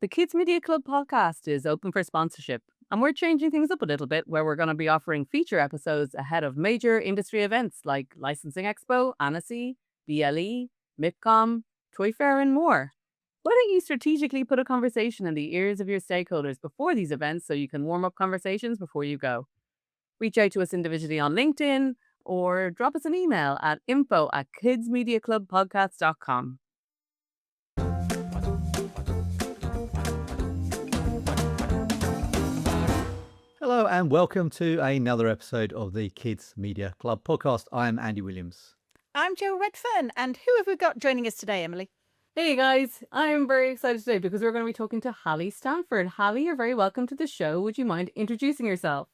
The Kids Media Club podcast is open for sponsorship, and we're changing things up a little bit where we're going to be offering feature episodes ahead of major industry events like Licensing Expo, Annecy, BLE, MIPCOM, Toy Fair, and more. Why don't you strategically put a conversation in the ears of your stakeholders before these events so you can warm up conversations before you go? Reach out to us individually on LinkedIn or drop us an email at info@kidsmediaclubpodcast.com. Hello and welcome to another episode of the Kids Media Club podcast. I'm Andy Williams. I'm Jo Redfern, and who have we got joining us today, Emily? Hey guys, I'm very excited today because we're going to be talking to Halle Stanford. Halle, you're very welcome to the show. Would you mind introducing yourself?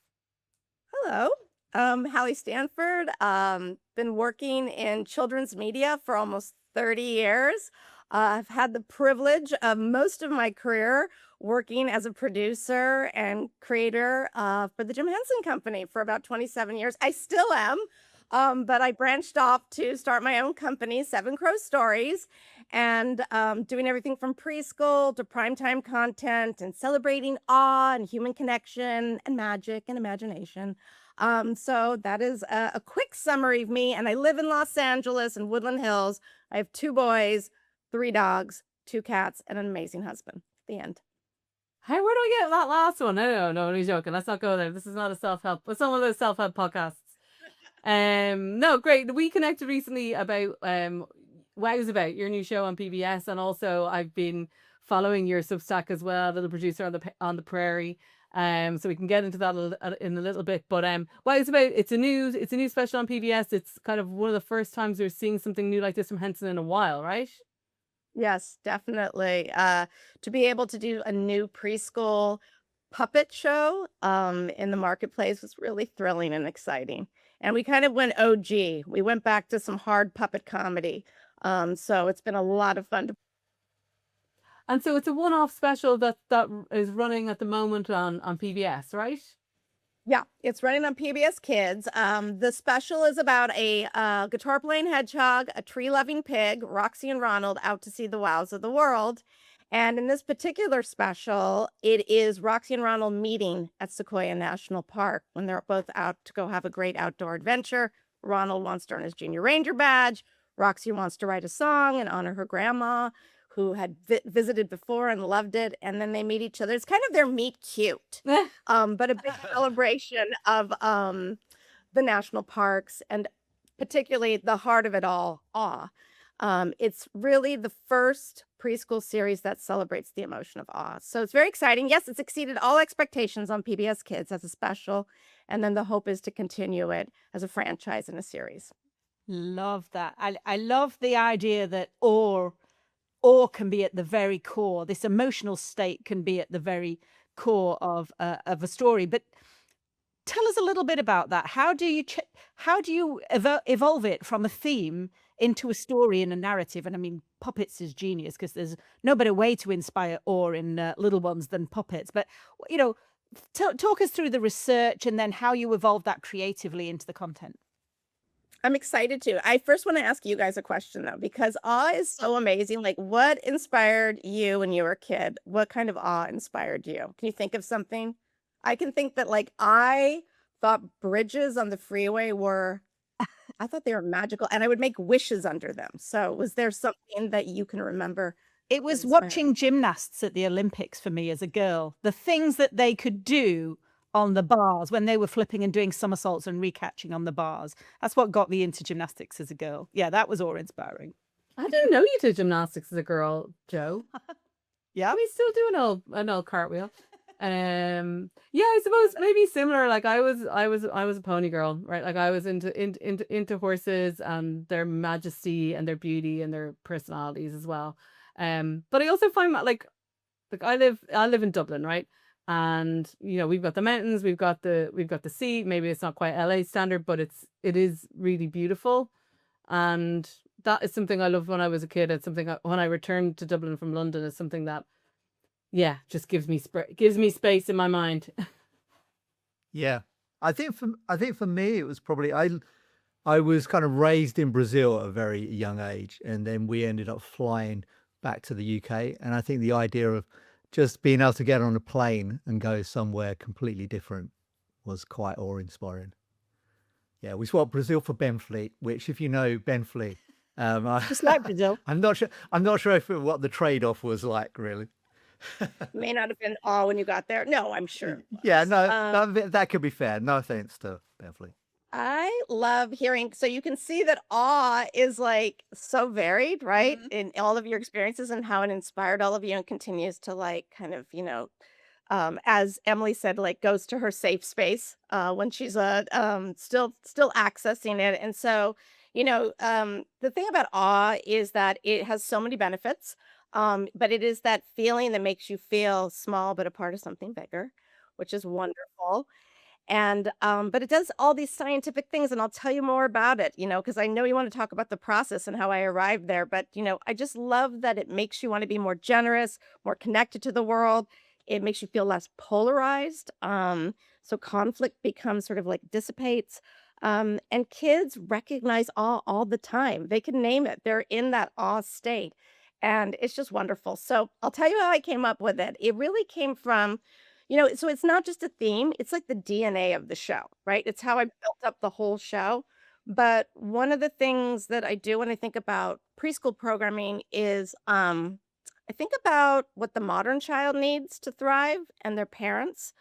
Hello, Halle Stanford. Been working in children's media for almost 30 years. I've had the privilege of most of my career working as a producer and creator for the Jim Henson Company for about 27 years. I still am, but I branched off to start my own company, Seven Crow Stories, and doing everything from preschool to primetime content and celebrating awe and human connection and magic and imagination. So that is a quick summary of me. And I live in Los Angeles and Woodland Hills. I have 2 boys, 3 dogs, 2 cats, and an amazing husband. The end. Hey, where do we get that last one? No, I'm joking. Let's not go there. This is not a self-help, but some of those self-help podcasts. No, great. We connected recently about Wowsabout, your new show on PBS, and also I've been following your Substack as well, Little Producer on the Prairie. So we can get into that in a little bit. But Wowsabout, it's a new special on PBS. It's kind of one of the first times we're seeing something new like this from Henson in a while, right? Yes, definitely. To be able to do a new preschool puppet show in the marketplace was really thrilling and exciting. And we kind of went OG. We went back to some hard puppet comedy. So it's been a lot of fun to. And so it's a one-off special that is running at the moment on PBS, right? Yeah, it's running on PBS Kids. The special is about a guitar-playing hedgehog, a tree-loving pig, Roxy and Ronald, out to see the wows of the world. And in this particular special, it is Roxy and Ronald meeting at Sequoia National Park when they're both out to go have a great outdoor adventure. Ronald wants to earn his Junior Ranger badge. Roxy wants to write a song and honor her grandma, who had visited before and loved it, and then they meet each other. It's kind of their meet cute, but a big celebration of the national parks and particularly the heart of it all, awe. It's really the first preschool series that celebrates the emotion of awe. So it's very exciting. Yes, it's exceeded all expectations on PBS Kids as a special, and then the hope is to continue it as a franchise and a series. Love that. I love the idea that awe can be at the very core. This emotional state can be at the very core of a story. But tell us a little bit about that. How do you evolve it from a theme into a story and a narrative? And I mean, puppets is genius because there's no better way to inspire awe in little ones than puppets. But talk us through the research and then how you evolve that creatively into the content. I'm excited to. I first want to ask you guys a question though, because awe is so amazing. Like, what inspired you when you were a kid? What kind of awe inspired you? Can you think of something? I can think that like I thought bridges on the freeway I thought they were magical and I would make wishes under them. So was there something that you can remember? It was Inspired. watching gymnasts at the Olympics for me as a girl. The things that they could do on the bars when they were flipping and doing somersaults and recatching on the bars. That's what got me into gymnastics as a girl. Yeah, that was awe-inspiring. I didn't know you did gymnastics as a girl, Joe. Yeah. We still do an old cartwheel. Yeah, I suppose maybe similar. Like I was a pony girl, right? Like I was into horses and their majesty and their beauty and their personalities as well. But I also find that like I live in Dublin, right? And we've got the mountains, we've got the sea. Maybe it's not quite LA standard, but it is really beautiful. And that is something I loved when I was a kid. It's something when I returned to Dublin from London, it's something that just gives me space in my mind. Yeah, I think for me it was probably I was kind of raised in Brazil at a very young age, and then we ended up flying back to the UK. And I think the idea of just being able to get on a plane and go somewhere completely different was quite awe-inspiring. Yeah, we swapped Brazil for Benfleet, which, if you know Benfleet, Just like Brazil. I'm not sure. I'm not sure what the trade-off was like, really. May not have been awe when you got there. No, I'm sure it Yeah, was. no, that could be fair. No offense to Benfleet. I love hearing. So you can see that awe is like so varied, right? Mhm. In all of your experiences and how it inspired all of you and continues to like kind of, as Emily said, like goes to her safe space when she's still accessing it. And so, the thing about awe is that it has so many benefits. But it is that feeling that makes you feel small but a part of something bigger, which is wonderful. And but it does all these scientific things, and I'll tell you more about it, because I know you want to talk about the process and how I arrived there. But I just love that it makes you want to be more generous, more connected to the world. It makes you feel less polarized. So conflict becomes sort of like dissipates. And kids recognize awe all the time. They can name it. They're in that awe state. And it's just wonderful. So I'll tell you how I came up with it. It really came from so it's not just a theme, it's like the DNA of the show, right? It's how I built up the whole show. But one of the things that I do when I think about preschool programming is I think about what the modern child needs to thrive and their parents.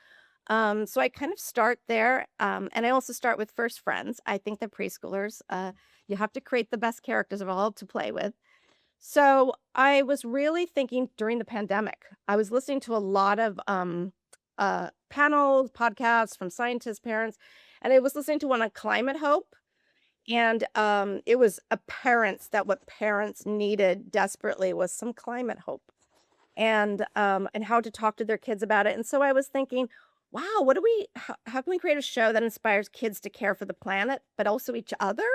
So I kind of start there. And I also start with first friends. I think that preschoolers, you have to create the best characters of all to play with. So I was really thinking during the pandemic, I was listening to a lot of panels, podcasts from scientists, parents, and I was listening to one on climate hope. And it was apparent that what parents needed desperately was some climate hope and how to talk to their kids about it. And so I was thinking, wow, how can we create a show that inspires kids to care for the planet, but also each other?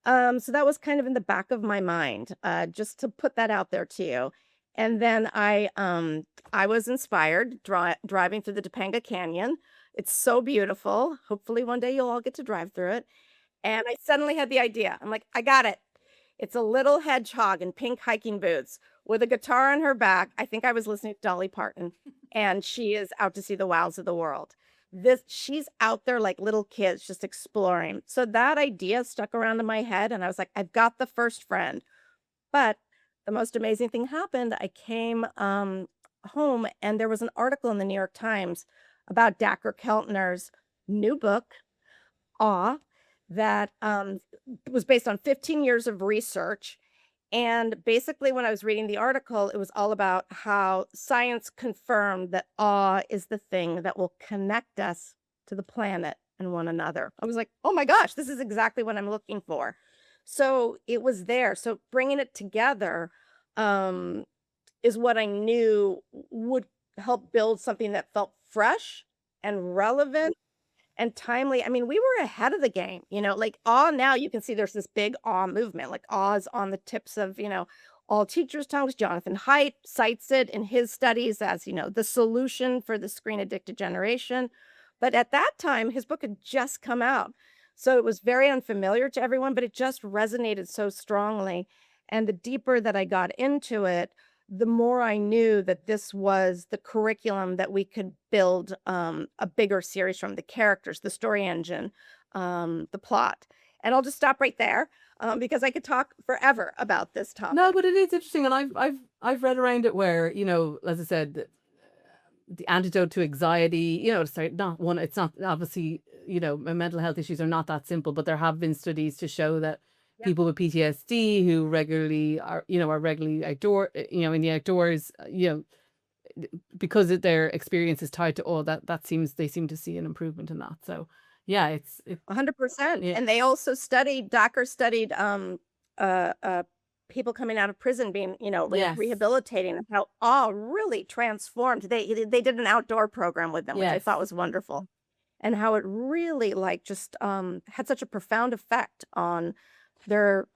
So that was kind of in the back of my mind, just to put that out there to you. And then I was inspired driving through the Topanga Canyon. It's so beautiful. Hopefully one day you'll all get to drive through it. And I suddenly had the idea. I'm like, I got it. It's a little hedgehog in pink hiking boots with a guitar on her back. I think I was listening to Dolly Parton, and she is out to see the wows of the world. She's out there like little kids just exploring. So that idea stuck around in my head, and I was like, I've got the first friend. But the most amazing thing happened. I came home, and there was an article in the New York Times about Dacher Keltner's new book, Awe, that was based on 15 years of research. And basically, when I was reading the article, it was all about how science confirmed that awe is the thing that will connect us to the planet and one another. I was like, oh my gosh, this is exactly what I'm looking for. So it was there. So bringing it together is what I knew would help build something that felt fresh and relevant and timely. I mean, we were ahead of the game, like awe. Now you can see there's this big awe movement, like awe is on the tips of, all teachers' tongues. Jonathan Haidt cites it in his studies as, the solution for the screen addicted generation. But at that time, his book had just come out. So it was very unfamiliar to everyone, but it just resonated so strongly. And the deeper that I got into it, the more I knew that this was the curriculum that we could build a bigger series from: the characters, the story engine, the plot. And I'll just stop right there because I could talk forever about this topic. No, but it is interesting, and I've read around it where, as I said, the antidote to anxiety, it's not obviously, mental health issues are not that simple, but there have been studies to show that people with PTSD who regularly are regularly in the outdoors, because their experience is tied to all that, they seem to see an improvement in that. So yeah, it's 100%. Yeah. And they also Dacher studied people coming out of prison being, Yes. rehabilitating, and how awe really transformed. They did an outdoor program with them, which I Yes. thought was wonderful, and how it really just had such a profound effect on their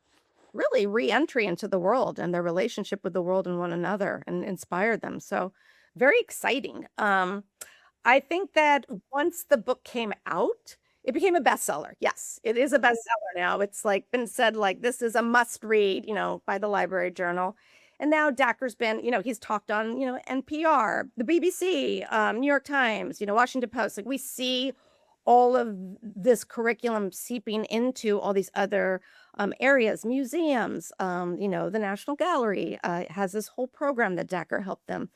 really re-entry into the world and their relationship with the world and one another, and inspired them. So very exciting. I think that once the book came out, it became a bestseller. Yes, it is a bestseller now. It's like been said, like, this is a must read, by the Library Journal. And now Dacker's been, he's talked on, NPR, the BBC, New York Times, Washington Post. Like we see all of this curriculum seeping into all these other areas, museums, the National Gallery has this whole program that Dacker helped them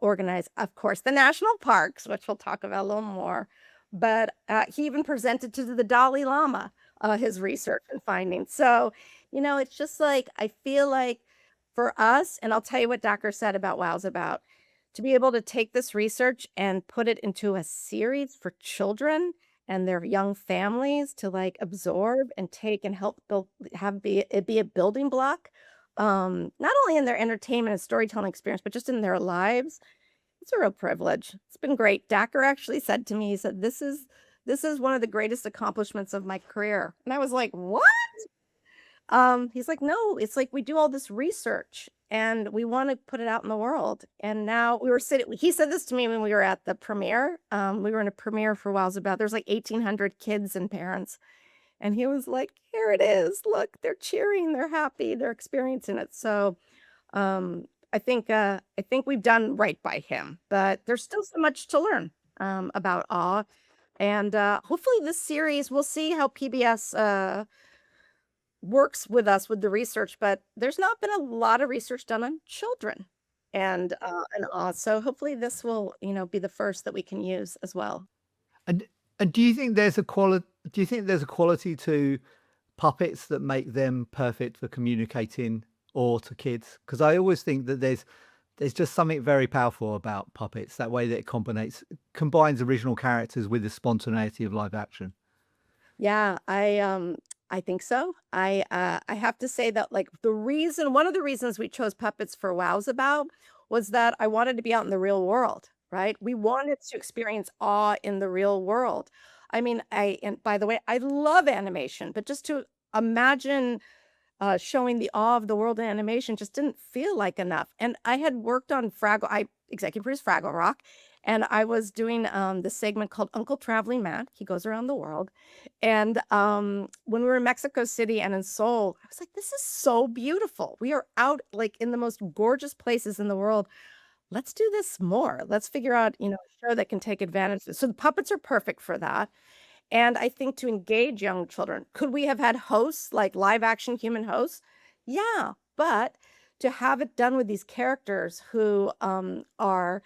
organize. Of course, the national parks, which we'll talk about a little more. But he even presented to the Dalai Lama his research and findings. So, it's just like, I feel like for us, and I'll tell you what Dacker said about Wowsabout, to be able to take this research and put it into a series for children and their young families to like absorb and take and help build, it be a building block, not only in their entertainment and storytelling experience, but just in their lives. It's a real privilege. It's been great. Dacker actually said to me, he said, this is one of the greatest accomplishments of my career. And I was like, what? He's like, no, it's like we do all this research and we want to put it out in the world. And now he said this to me when we were at the premiere. We were in a premiere for Wowsabout. There's like 1,800 kids and parents. And he was like, here it is. Look, they're cheering, they're happy, they're experiencing it. So I think we've done right by him, but there's still so much to learn about awe. And hopefully this series, we'll see how PBS works with us with the research, but there's not been a lot of research done on children and awe. So hopefully this will, be the first that we can use as well. And do you think there's a quality? Do you think there's a quality to puppets that make them perfect for communicating awe to kids? Because I always think that there's just something very powerful about puppets. That way that it combines original characters with the spontaneity of live action. Yeah, I think so. I have to say that like one of the reasons we chose puppets for Wowsabout was that I wanted to be out in the real world, right? We wanted to experience awe in the real world. I mean, and by the way, I love animation, but just to imagine showing the awe of the world in animation just didn't feel like enough. And I had worked on I executive produced Fraggle Rock, and I was doing this segment called Uncle Traveling Matt. He goes around the world. And when we were in Mexico City and in Seoul, I was like, this is so beautiful. We are out like in the most gorgeous places in the world. Let's do this more. Let's figure out, a show that can take advantage of this. So the puppets are perfect for that. And I think to engage young children, could we have had hosts, like live action human hosts? Yeah, but to have it done with these characters who are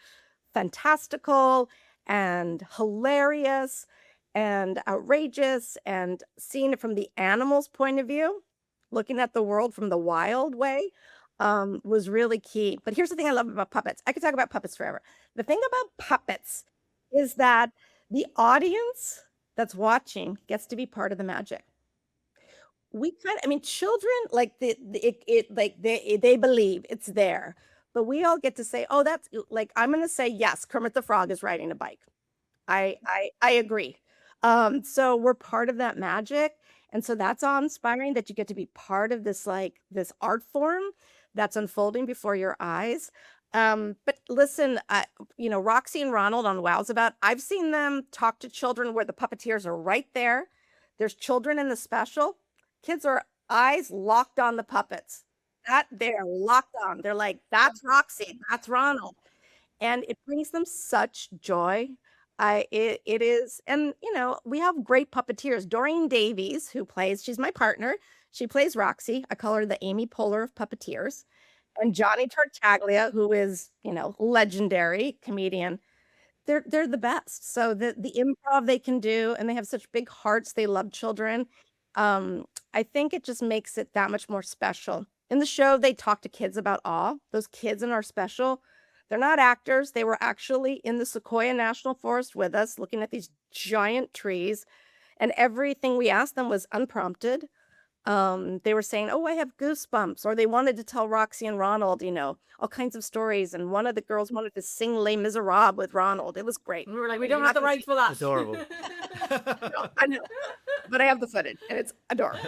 fantastical and hilarious and outrageous and seeing it from the animal's point of view, looking at the world from the wild way, was really key. But here's the thing I love about puppets. I could talk about puppets forever. The thing about puppets is that the audience that's watching gets to be part of the magic. Children, like they believe it's there, but we all get to say, oh, that's like, I'm going to say, yes, Kermit the Frog is riding a bike. I agree. So we're part of that magic. And so that's awe-inspiring that you get to be part of this, like this art form that's unfolding before your eyes. But listen, Roxy and Ronald on Wowsabout, I've seen them talk to children where the puppeteers are right there. There's children in the special. Kids are eyes locked on the puppets. They're locked on. They're like, that's Roxy, that's Ronald. And it brings them such joy. It is, and we have great puppeteers. Doreen Davies, she's my partner. She plays Roxy. I call her the Amy Poehler of puppeteers. And Johnny Tartaglia, who is, legendary comedian. They're the best. So the improv they can do, and they have such big hearts. They love children. I think it just makes it that much more special. In the show, they talk to kids about awe. Those kids in our special, they're not actors. They were actually in the Sequoia National Forest with us, looking at these giant trees. And everything we asked them was unprompted. They were saying, oh, I have goosebumps, or they wanted to tell Roxy and Ronald, all kinds of stories. And one of the girls wanted to sing Les Miserables with Ronald. It was great. We were like, we don't have the rights for that. Adorable. I know, but I have the footage and it's adorable.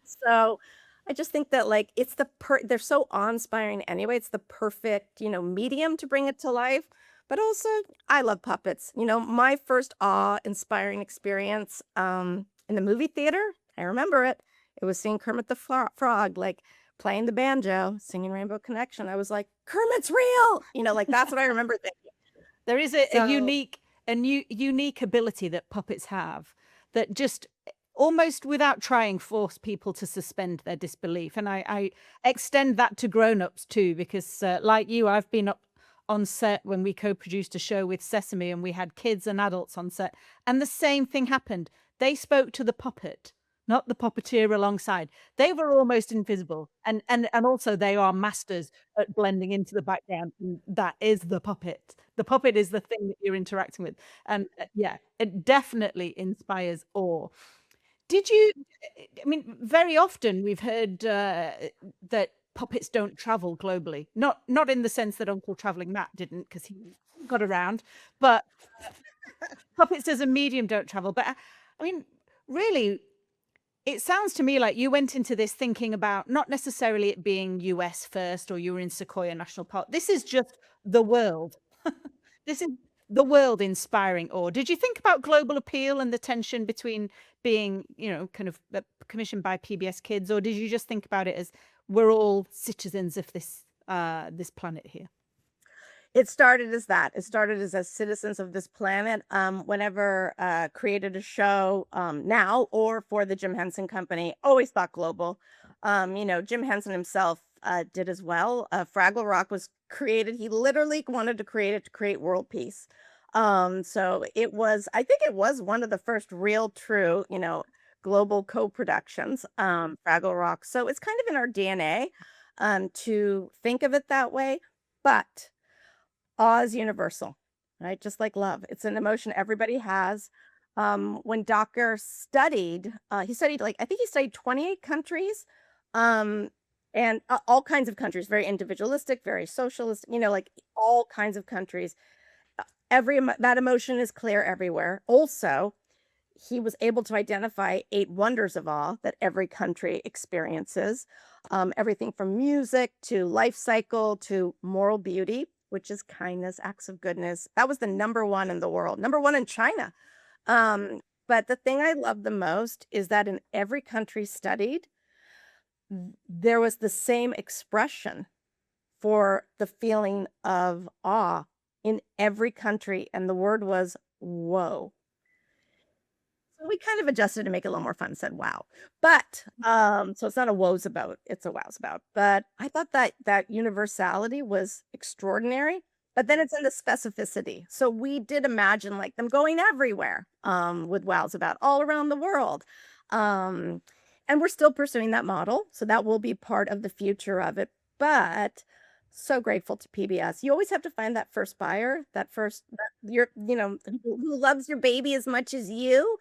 So I just think that like, it's they're so awe-inspiring anyway. It's the perfect, medium to bring it to life. But also I love puppets. My first awe-inspiring experience, in the movie theater, I remember it. It was seeing Kermit the Frog, like playing the banjo, singing Rainbow Connection. I was like, Kermit's real. Like that's what I remember thinking. There is a So unique ability that puppets have that just almost without trying force people to suspend their disbelief. And I extend that to grown-ups too, because like you, I've been up on set when we co-produced a show with Sesame and we had kids and adults on set, and the same thing happened. They spoke to the puppet, not the puppeteer alongside. They were almost invisible, and also they are masters at blending into the background, and that is the puppet. The puppet is the thing that you're interacting with, and yeah, it definitely inspires awe. Did you? I mean, very often we've heard that puppets don't travel globally. Not in the sense that Uncle Traveling Matt didn't, because he got around, but puppets as a medium don't travel. But I mean, really, it sounds to me like you went into this thinking about not necessarily it being US first, or you were in Sequoia National Park. This is just the world. This is the world inspiring awe. Did you think about global appeal and the tension between being, kind of commissioned by PBS Kids, or did you just think about it as we're all citizens of this planet here? it started as that. It started as citizens of this planet. Whenever created a show now or for the Jim Henson Company, always thought global. Jim Henson himself did as well. Fraggle Rock was created. He literally wanted to create it to create world peace. So I think it was one of the first real true, global co-productions, Fraggle Rock. So it's kind of in our DNA to think of it that way. But awe is universal, right? Just like love. It's an emotion everybody has. When Docker studied, I think he studied 28 countries, and all kinds of countries, very individualistic, very socialist, like all kinds of countries. That emotion is clear everywhere. Also, he was able to identify 8 wonders of awe that every country experiences. Everything from music to life cycle to moral beauty, which is kindness, acts of goodness. That was the number 1 in the world, number 1 in China. But the thing I love the most is that in every country studied, there was the same expression for the feeling of awe in every country, and the word was whoa. So we kind of adjusted to make it a little more fun and said wow. But so it's not a Wowsabout, it's a Wowsabout. But I thought that universality was extraordinary. But then it's in the specificity. So we did imagine like them going everywhere with Wowsabout all around the world. And we're still pursuing that model. So that will be part of the future of it. But so grateful to PBS. You always have to find that first buyer, who loves your baby as much as you.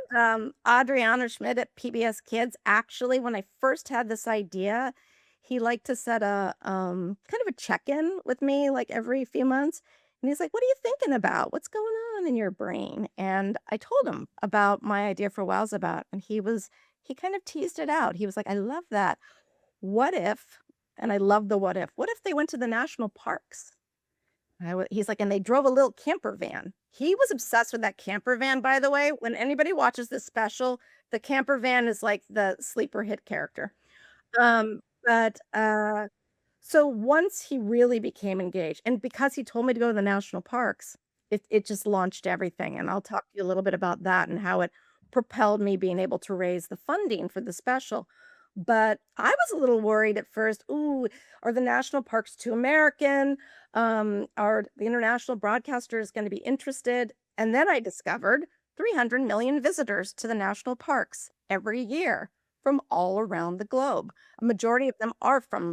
And Adriano Schmidt at PBS Kids, actually, when I first had this idea, he liked to set a kind of a check-in with me like every few months. And he's like, what are you thinking about? What's going on in your brain? And I told him about my idea for Wowsabout. And he kind of teased it out. He was like, I love that. What if, and I love the what if they went to the national parks? He's like, and they drove a little camper van. He was obsessed with that camper van, by the way. When anybody watches this special, the camper van is like the sleeper hit character. But so once he really became engaged, and because he told me to go to the national parks, it just launched everything. And I'll talk to you a little bit about that and how it propelled me being able to raise the funding for the special. But I was a little worried at first. Ooh, are the national parks too American? Are the international broadcasters going to be interested? And then I discovered 300 million visitors to the national parks every year from all around the globe. A majority of them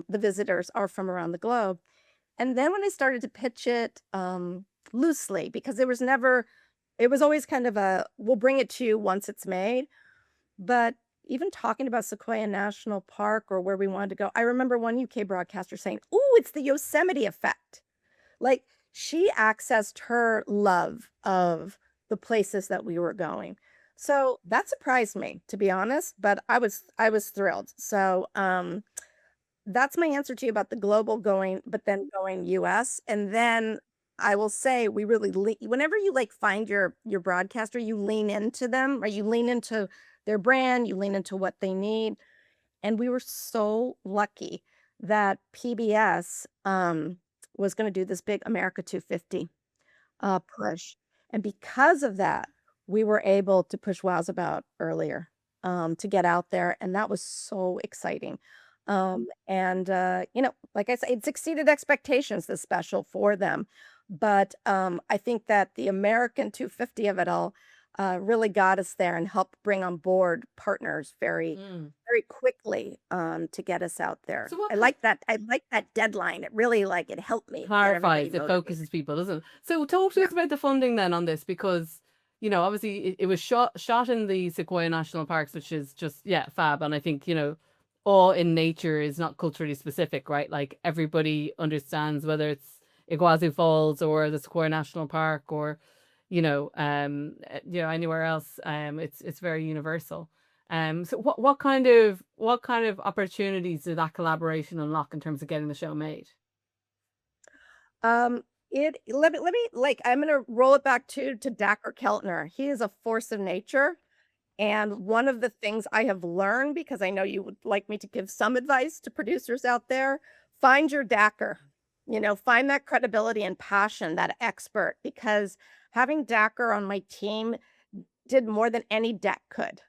the visitors are from around the globe. And then when I started to pitch it loosely, because it was always kind of we'll bring it to you once it's made. But even talking about Sequoia National Park or where we wanted to go, I remember one UK broadcaster saying, "Ooh, it's the Yosemite effect." Like she accessed her love of the places that we were going. So that surprised me, to be honest, but I was thrilled. So that's my answer to you about the global going, but then going US. And then I will say we really whenever you like find your broadcaster, you lean into them, or you lean into their brand, you lean into what they need. And we were so lucky that PBS was going to do this big America 250 push. And because of that, we were able to push Wowsabout earlier to get out there. And that was so exciting. Like I said, it exceeded expectations, this special for them. But I think that the American 250 of it all really got us there and helped bring on board partners very, Mm. very quickly to get us out there. So what I ki- like that. I like that deadline. It really it helped me get everybody clarifies, it motivated. focuses people, doesn't it? So talk to Yeah. us about the funding then on this, because obviously it was shot in the Sequoia National Parks, which is just fab. And I think awe in nature is not culturally specific, right? Like everybody understands whether it's Iguazu Falls or the Sequoia National Park or anywhere else. It's very universal. So what kind of opportunities did that collaboration unlock in terms of getting the show made? Let me like I'm gonna roll it back to Dacker Keltner. He is a force of nature. And one of the things I have learned, because I know you would like me to give some advice to producers out there, find your Dacker. Find that credibility and passion, that expert, because having Dacker on my team did more than any deck could.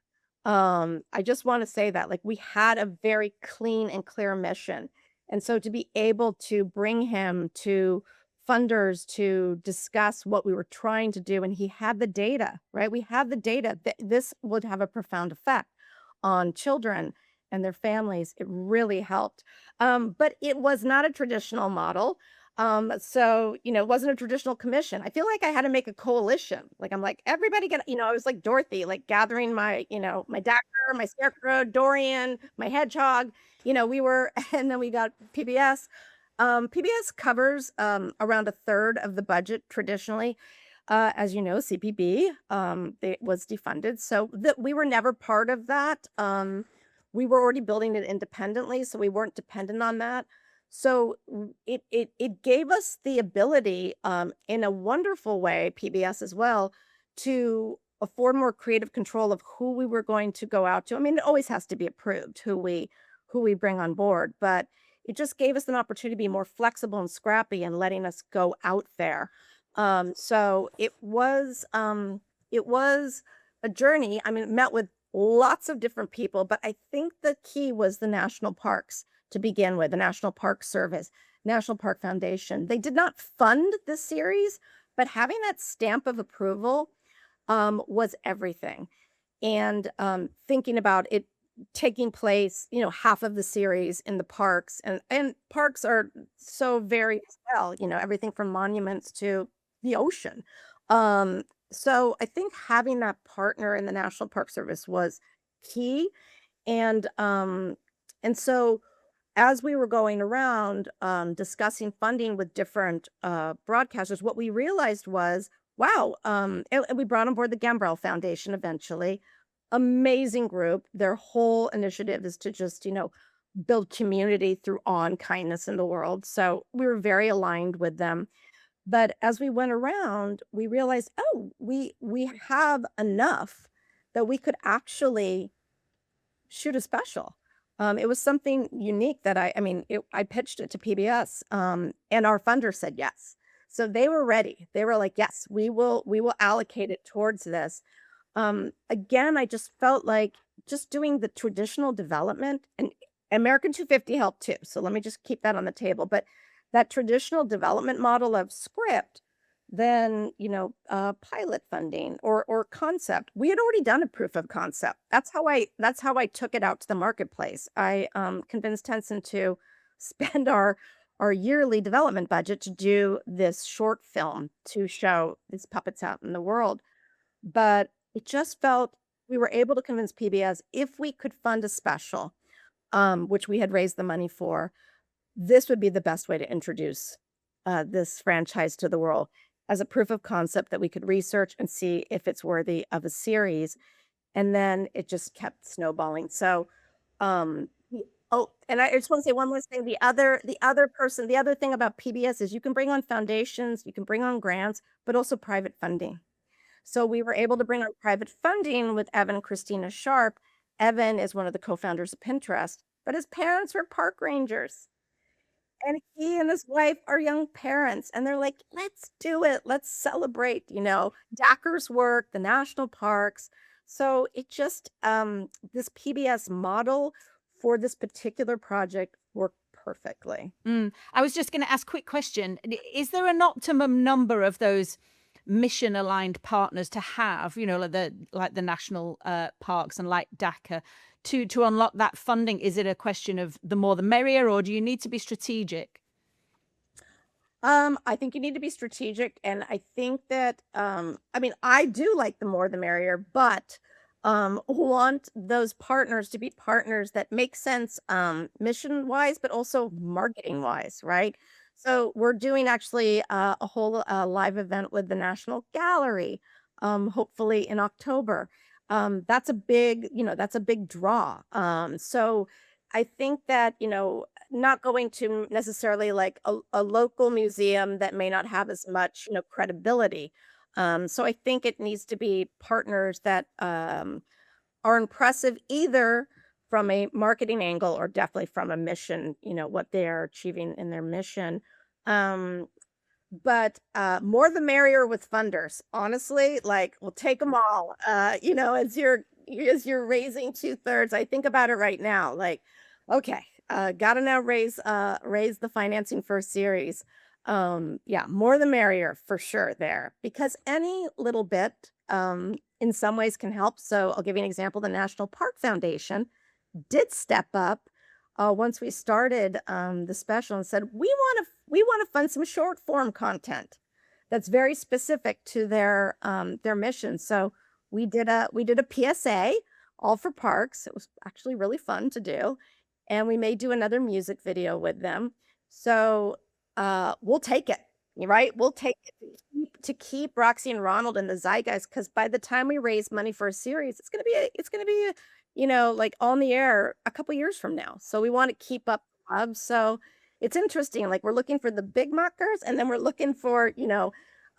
I just want to say that, like, we had a very clean and clear mission. And so to be able to bring him to funders to discuss what we were trying to do, and he had the data, right? We had the data that this would have a profound effect on children and their families. It really helped. But it was not a traditional model. It wasn't a traditional commission. I feel like I had to make a coalition. Like, I'm like, everybody get, I was like Dorothy, like gathering my Dacker, my Scarecrow, Dorian, my Hedgehog, we were, and then we got PBS. PBS covers around a third of the budget traditionally. As you know, CPB it was defunded, so that we were never part of that. We were already building it independently, so we weren't dependent on that. So it gave us the ability, in a wonderful way, PBS as well, to afford more creative control of who we were going to go out to. I mean, it always has to be approved who we bring on board, but it just gave us an opportunity to be more flexible and scrappy and letting us go out there. So it was a journey. I mean, met with lots of different people, but I think the key was the national parks to begin with, the National Park Service, National Park Foundation. They did not fund this series, but having that stamp of approval was everything. And thinking about it taking place, half of the series in the parks, and parks are so varied as well, everything from monuments to the ocean. So I think having that partner in the National Park Service was key. And so as we were going around discussing funding with different broadcasters, what we realized was, wow, and we brought on board the Gambrell Foundation eventually. Amazing group. Their whole initiative is to just, build community through awe and kindness in the world. So we were very aligned with them. But as we went around, we realized, oh, we have enough that we could actually shoot a special. It was something unique that I pitched it to PBS, and our funder said yes. So they were ready. They were like, yes, we will allocate it towards this. Again, I just felt like just doing the traditional development, and American 250 helped too. So let me just keep that on the table. But that traditional development model of script, then pilot funding or concept. We had already done a proof of concept. That's how I took it out to the marketplace. I convinced Henson to spend our yearly development budget to do this short film to show these puppets out in the world. But it just felt we were able to convince PBS, if we could fund a special, which we had raised the money for, this would be the best way to introduce this franchise to the world as a proof of concept that we could research and see if it's worthy of a series. And then it just kept snowballing. So, and I just want to say one last thing. The other thing about PBS is you can bring on foundations, you can bring on grants, but also private funding. So we were able to bring on private funding with Evan and Christina Sharp, Evan is one of the co-founders of Pinterest, but his parents were park rangers. And he and his wife are young parents, and they're like, let's do it. Let's celebrate, Dacker's work, the national parks. So it just, this PBS model for this particular project worked perfectly. I was just going to ask a quick question. Is there an optimum number of those mission aligned partners to have, like the national parks and like DACA to unlock that funding? Is it a question of the more the merrier, or do you need to be strategic? I think you need to be strategic, and I think that, I do like the more the merrier, but want those partners to be partners that make sense, mission wise, but also marketing wise, right? So we're doing actually a whole live event with the National Gallery, hopefully in October. That's a big draw. So I think that, not going to necessarily like a local museum that may not have as much, credibility. So I think it needs to be partners that are impressive either from a marketing angle or definitely from a mission, what they are achieving in their mission. Um, but more the merrier with funders. Honestly, like we'll take them all. As you're raising 2/3, I think about it right now. Like, okay, gotta now raise the financing for a series. Yeah, more the merrier for sure there, because any little bit in some ways can help. So I'll give you an example. The National Park Foundation did step up once we started the special and said we want to fund some short form content that's very specific to their mission. So we did a PSA all for parks. It was actually really fun to do, and we may do another music video with them. So we'll take it, right? We'll take it to keep Roxy and Ronald in the zeitgeist, because by the time we raise money for a series, it's gonna be like on the air a couple years from now. So we want to keep up the love. So it's interesting. Like we're looking for the big markers, and then we're looking for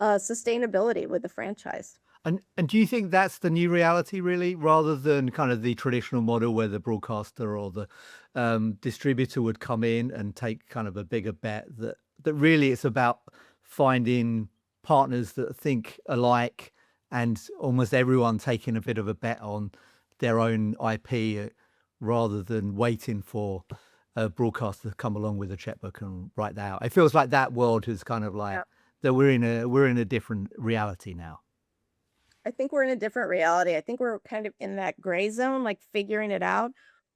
sustainability with the franchise. And do you think that's the new reality, really, rather than kind of the traditional model where the broadcaster or the distributor would come in and take kind of a bigger bet? That really it's about finding partners that think alike, and almost everyone taking a bit of a bet on their own IP, rather than waiting for a broadcaster to come along with a checkbook and write that out. It feels like that world has kind of like Yeah. that we're in a different reality now. I think we're in a different reality. I think we're kind of in that gray zone, like figuring it out.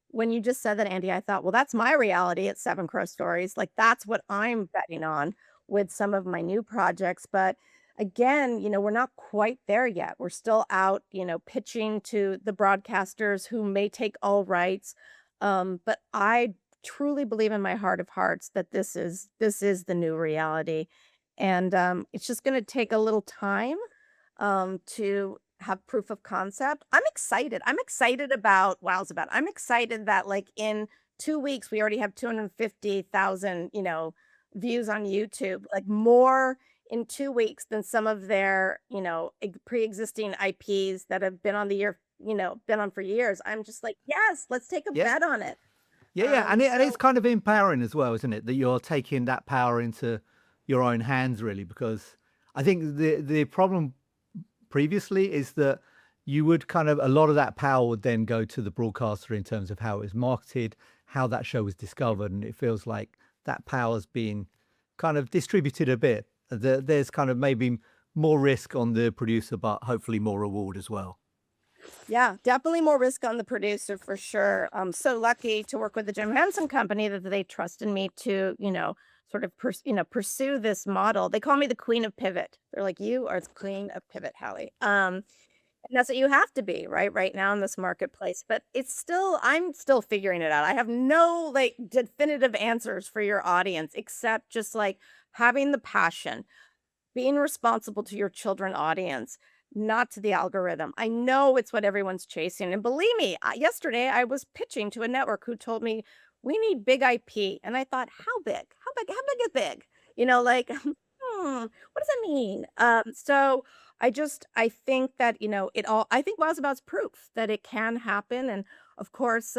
When you just said that, Andy, I thought, well, that's my reality at Seven Crow Stories. Like that's what I'm betting on with some of my new projects. But again, we're not quite there yet. We're still out, pitching to the broadcasters who may take all rights. But I truly believe in my heart of hearts that this is the new reality. And it's just going to take a little time to have proof of concept. I'm excited. I'm excited about Wowsabout. I'm excited that like in 2 weeks we already have 250,000, views on YouTube. Like more in 2 weeks than some of their, pre-existing IPs that have been on been on for years. I'm just like, yes, let's take a Yeah. bet on it. Yeah, and it's So kind of empowering as well, isn't it? That you're taking that power into your own hands, really, because I think the problem previously is that you would kind of a lot of that power would then go to the broadcaster in terms of how it was marketed, how that show was discovered, and it feels like that power's being kind of distributed a bit. There's kind of maybe more risk on the producer, but hopefully more reward as well. yeah, definitely more risk on the producer for sure. I'm so lucky to work with the Jim Henson Company that they trusted me to, sort of pursue this model. They call me the queen of pivot. They're like, you are the queen of pivot, Halle. And that's what you have to be, right now in this marketplace. But I'm still figuring it out. I have no like definitive answers for your audience, except just like having the passion, being responsible to your children audience, not to the algorithm. I know it's what everyone's chasing. And believe me, yesterday I was pitching to a network who told me we need big IP. And I thought, how big? How big? How big is big? Like, what does that mean? So I think that, I think Wowzabout's proof that it can happen. And Of course,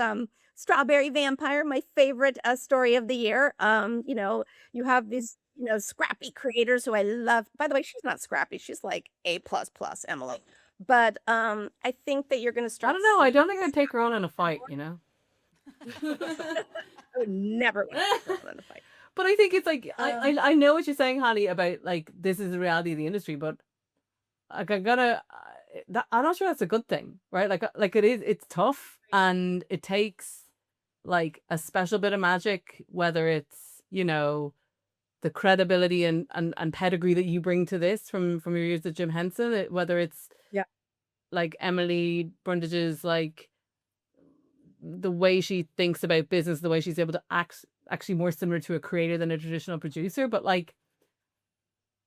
Strawberry Vampire, my favorite story of the year. You have these, scrappy creators who I love. By the way, she's not scrappy. She's like A plus plus, Emily. But I think that you're going to I start don't know. I seeing don't think I'd take her on in a fight, I would never want to take her on in a fight. But I think it's like Um, I know what you're saying, Halle, about like this is the reality of the industry, but like I'm gonna I'm not sure that's a good thing, right? Like it's tough and it takes like a special bit of magic, whether it's the credibility and pedigree that you bring to this from your years at Jim Henson, whether it's yeah. like Emily Brundage's like the way she thinks about business, the way she's able to act actually more similar to a creator than a traditional producer, but like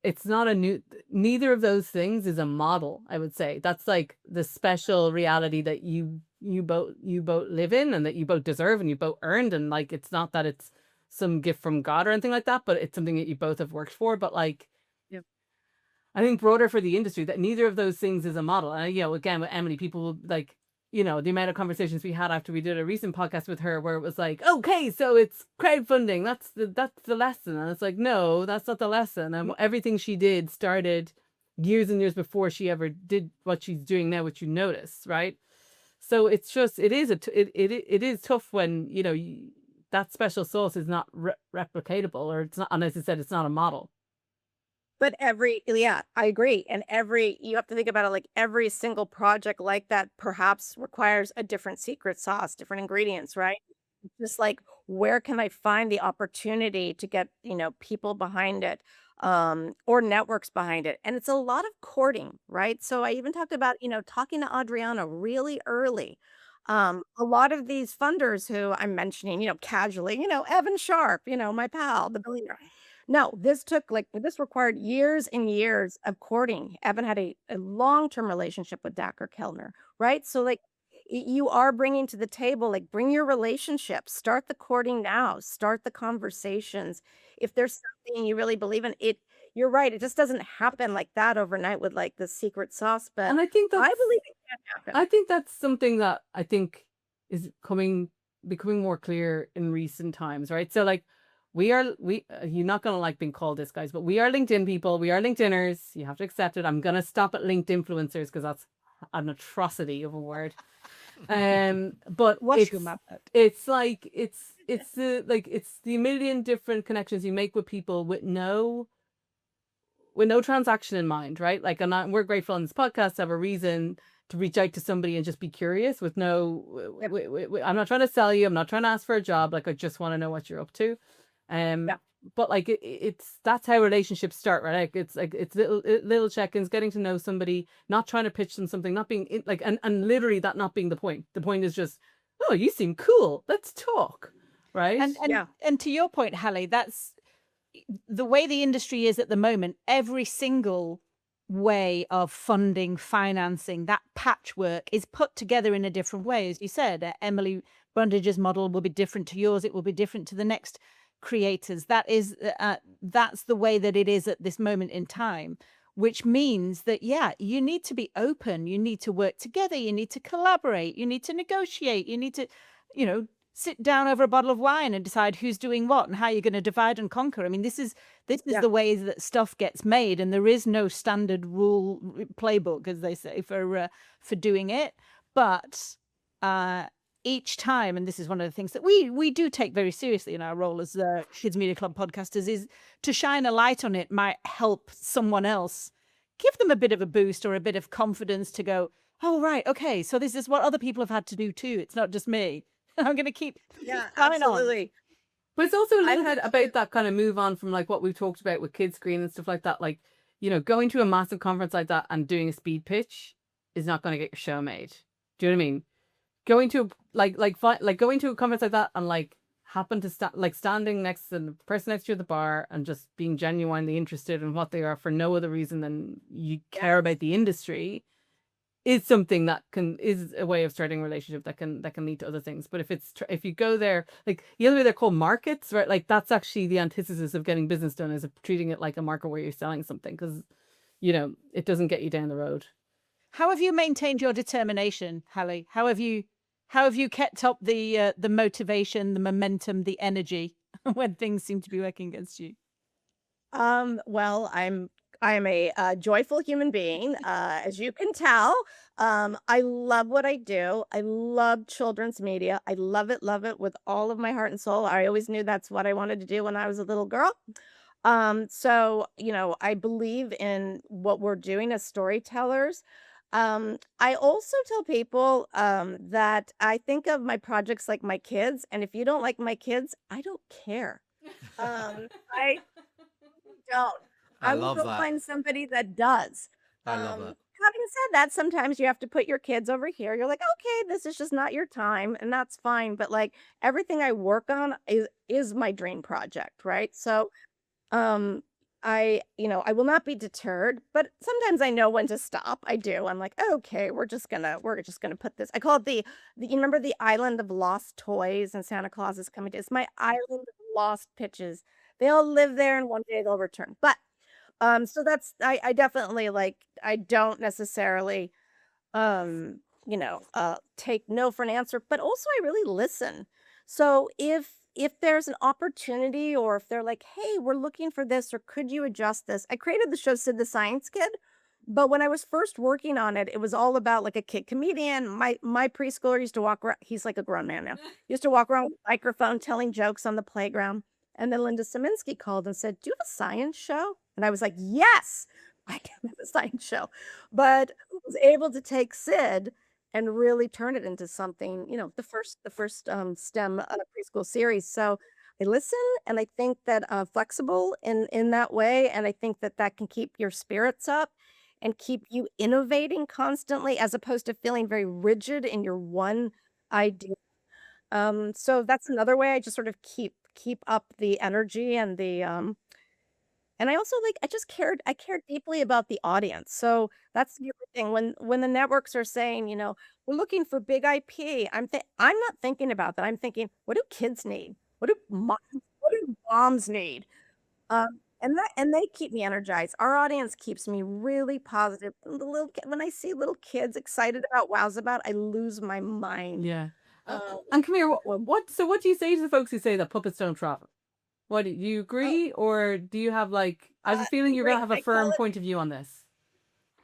it's not neither of those things is a model, I would say. That's like the special reality that you both live in and that you both deserve and you both earned, and like it's not that it's some gift from God or anything like that, but it's something that you both have worked for. But like Yep. I think broader for the industry that neither of those things is a model. And again with Emily, people will like the amount of conversations we had after we did a recent podcast with her where it was like, okay, so it's crowdfunding. That's the lesson. And it's like, no, that's not the lesson. And everything she did started years and years before she ever did what she's doing now, which you notice, right? So it's just, it is tough when, that special sauce is not replicatable, or it's not, and as I said, it's not a model. But yeah, I agree. And you have to think about it like every single project like that perhaps requires a different secret sauce, different ingredients, right? Just like, where can I find the opportunity to get, people behind it, or networks behind it? And it's a lot of courting, right? So I even talked about, talking to Adriana really early. A lot of these funders who I'm mentioning, casually, Evan Sharp, my pal, the billionaire. No, this required years and years of courting. Evan had a long-term relationship with Dacker Kellner, right? So like you are bringing to the table, like bring your relationship, start the courting now, start the conversations. If there's something you really believe in, you're right. It just doesn't happen like that overnight with like the secret sauce, but And I think I believe it can happen. I think that's something that I think is becoming more clear in recent times, right? So like you're not gonna like being called this, guys, but we are LinkedIn people. We are LinkedIners. You have to accept it. I'm gonna stop at LinkedIn influencers because that's an atrocity of a word. But Wash your mouth out. it's like it's the million different connections you make with people with no transaction in mind, right? Like, we're grateful on this podcast to have a reason to reach out to somebody and just be curious with no, I'm not trying to sell you. I'm not trying to ask for a job. Like, I just want to know what you're up to. Yeah. But like, that's how relationships start, right? Like, it's little check-ins, getting to know somebody, not trying to pitch them something, not being and literally that not being the point. The point is just, oh, you seem cool. Let's talk. Right. And to your point, Halle, that's the way the industry is at the moment. Every single way of funding, financing, that patchwork is put together in a different way. As you said, Emily Brundage's model will be different to yours. It will be different to the next creators. That's the way that it is at this moment in time, which means that, yeah, you need to be open. You need to work together. You need to collaborate. You need to negotiate. You need to, sit down over a bottle of wine and decide who's doing what and how you're going to divide and conquer. I mean, this is the way that stuff gets made, and there is no standard rule playbook, as they say, for doing it. But each time, and this is one of the things that we do take very seriously in our role as Kids Media Club podcasters, is to shine a light on it might help someone else, give them a bit of a boost or a bit of confidence to go, oh, right, okay, so this is what other people have had to do too. It's not just me. I'm going to keep absolutely. on. But it's also a little bit about that kind of move on from like what we've talked about with Kids Screen and stuff like that. Like, going to a massive conference like that and doing a speed pitch is not going to get your show made. Do you know what I mean? Going to going to a conference like that and like happen to standing next to the person next to you at the bar and just being genuinely interested in what they are for no other reason than you care about the industry is something that is a way of starting a relationship that can lead to other things. But if you go there, like the other way they're called markets, right? Like that's actually the antithesis of getting business done, is of treating it like a market where you're selling something, because it doesn't get you down the road. How have you maintained your determination, Halle? How have you How have you kept up the motivation, the momentum, the energy when things seem to be working against you? Well, I'm a joyful human being, as you can tell. I love what I do. I love children's media. I love it with all of my heart and soul. I always knew that's what I wanted to do when I was a little girl. So, I believe in what we're doing as storytellers. I also tell people that I think of my projects like my kids, and if you don't like my kids, I don't care. I don't. I I will love go that. find somebody that does. I love that. Having said that, sometimes you have to put your kids over here. You're like, okay, this is just not your time, and that's fine. But like everything I work on is my dream project, right? So um, I will not be deterred, but sometimes I know when to stop. I do. I'm like, okay, we're just gonna put this. I call it you remember the island of lost toys and Santa Claus is coming to. It's my island of lost pitches. They all live there and one day they'll return. But so I definitely like I don't necessarily take no for an answer, but also I really listen. So if there's an opportunity or if they're like, "Hey, we're looking for this or could you adjust this?" I created the show Sid the Science Kid, but when I was first working on it, it was all about like a kid comedian. My preschooler used to walk around, he's like a grown man now. He used to walk around with a microphone telling jokes on the playground. And then Linda Saminsky called and said, "Do you have a science show?" And I was like, "Yes, I can have a science show." But I was able to take Sid and really turn it into something, the first STEM preschool series. So I listen, and I think that flexible in that way, and I think that that can keep your spirits up and keep you innovating constantly, as opposed to feeling very rigid in your one idea. So that's another way I just sort of keep up the energy and and I also I cared deeply about the audience. So that's the other thing. When the networks are saying, we're looking for big IP, I'm not thinking about that. I'm thinking, what do kids need? What do moms need? And they keep me energized. Our audience keeps me really positive. When I see little kids excited about Wowsabout, I lose my mind. Yeah. Um, And come here, what do you say to the folks who say that puppets don't travel? What do you oh, agree, or do you have like, I have a feeling you're gonna great. have a firm point of view on this.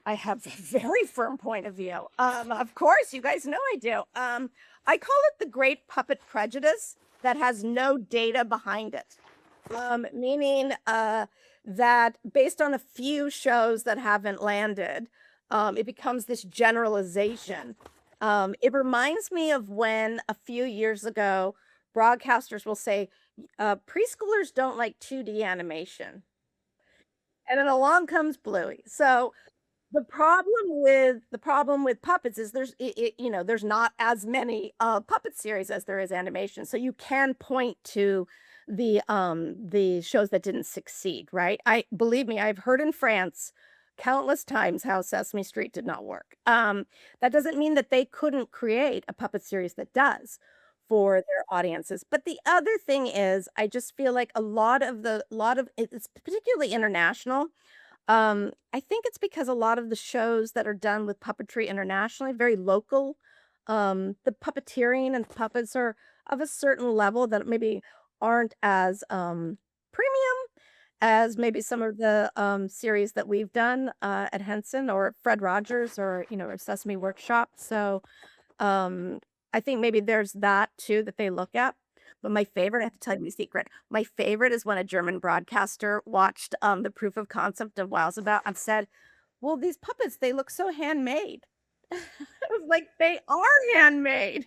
I have a very firm point of view. Of course, you guys know I do. I call it the great puppet prejudice that has no data behind it. Meaning that based on a few shows that haven't landed, it becomes this generalization. It reminds me of when a few years ago, broadcasters will say, preschoolers don't like 2D animation. And then along comes Bluey. So the problem with puppets is there's not as many puppet series as there is animation. So you can point to the shows that didn't succeed, right? I believe me, I've heard in France countless times how Sesame Street did not work. That doesn't mean that they couldn't create a puppet series that does for their audiences. But the other thing is, I just feel like a lot of it's particularly international. I think it's because a lot of the shows that are done with puppetry internationally, very local. The puppeteering and puppets are of a certain level that maybe aren't as premium as maybe some of the series that we've done at Henson or Fred Rogers or Sesame Workshop. So I think maybe there's that too that they look at. But my favorite, I have to tell you a secret. My favorite is when a German broadcaster watched the proof of concept of Wowsabout and said, "Well, these puppets, they look so handmade." I was like, they are handmade.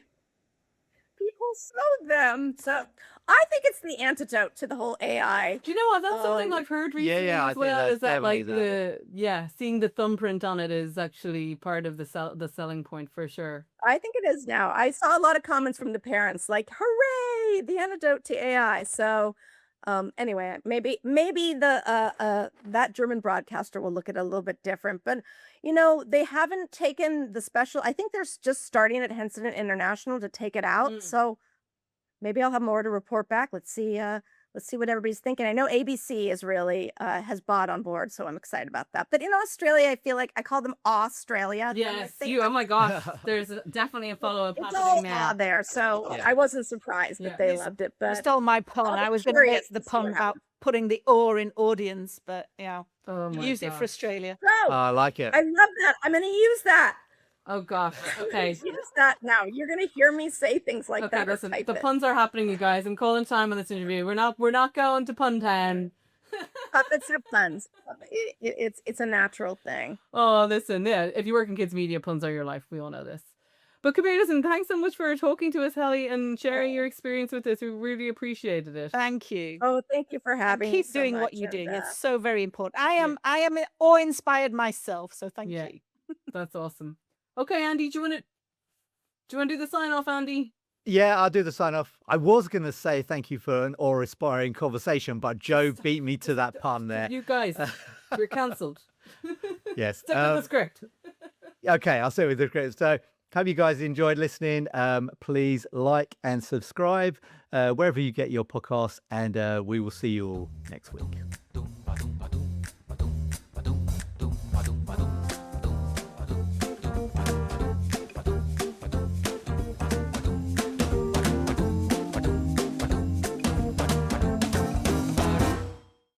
People sew them. So I think it's the antidote to the whole AI. Do you know what? That's something Um, I've heard Yeah, recently yeah, I as think well. that's Is that like definitely seeing the thumbprint on it is actually part of the selling point for sure. I think it is now. I saw a lot of comments from the parents like, "Hooray, the antidote to AI." So, anyway, maybe that German broadcaster will look at it a little bit different, but they haven't taken the special. I think they're just starting at Henson International to take it out. Mm. So maybe I'll have more to report back. let's see what everybody's thinking. I know ABC is really has bought on board, so I'm excited about that. But in Australia, I feel like I call them Australia. Yes, oh my gosh, there's definitely a follow-up It's happening all now. there, so Yeah. I wasn't surprised Yeah. that they loved it. You But stole my pun. I'll be I was going to curious make the to see pun what about happens. putting the or in audience, but Oh my use it for gosh. Australia. Oh, I like it. I love that. I'm going to use that. Oh gosh. Okay. Use that now. You're going to hear me say things like Okay, that. Or listen, type the it. puns are happening, you guys. I'm calling time on this interview. We're not going to Pun Town. Puppets have puns. It's a natural thing. Oh, listen, yeah. If you work in kids media, puns are your life. We all know this. But come here, listen. Thanks so much for talking to us, Halle, and sharing your experience with us. We really appreciated it. Thank you. Oh, thank you for And having me keep so doing what much, you're doing. and, It's so very important. I am awe-inspired myself, so thank Yeah. you. That's awesome. Okay, Andy, do you want to do the sign off, Andy? Yeah, I'll do the sign off. I was going to say thank you for an awe-inspiring conversation, but Joe beat me to that pun there. You guys, you're cancelled. Yes. Stick with the script. Okay, I'll stay with the script. So, hope you guys enjoyed listening. Please like and subscribe wherever you get your podcasts, and we will see you all next week.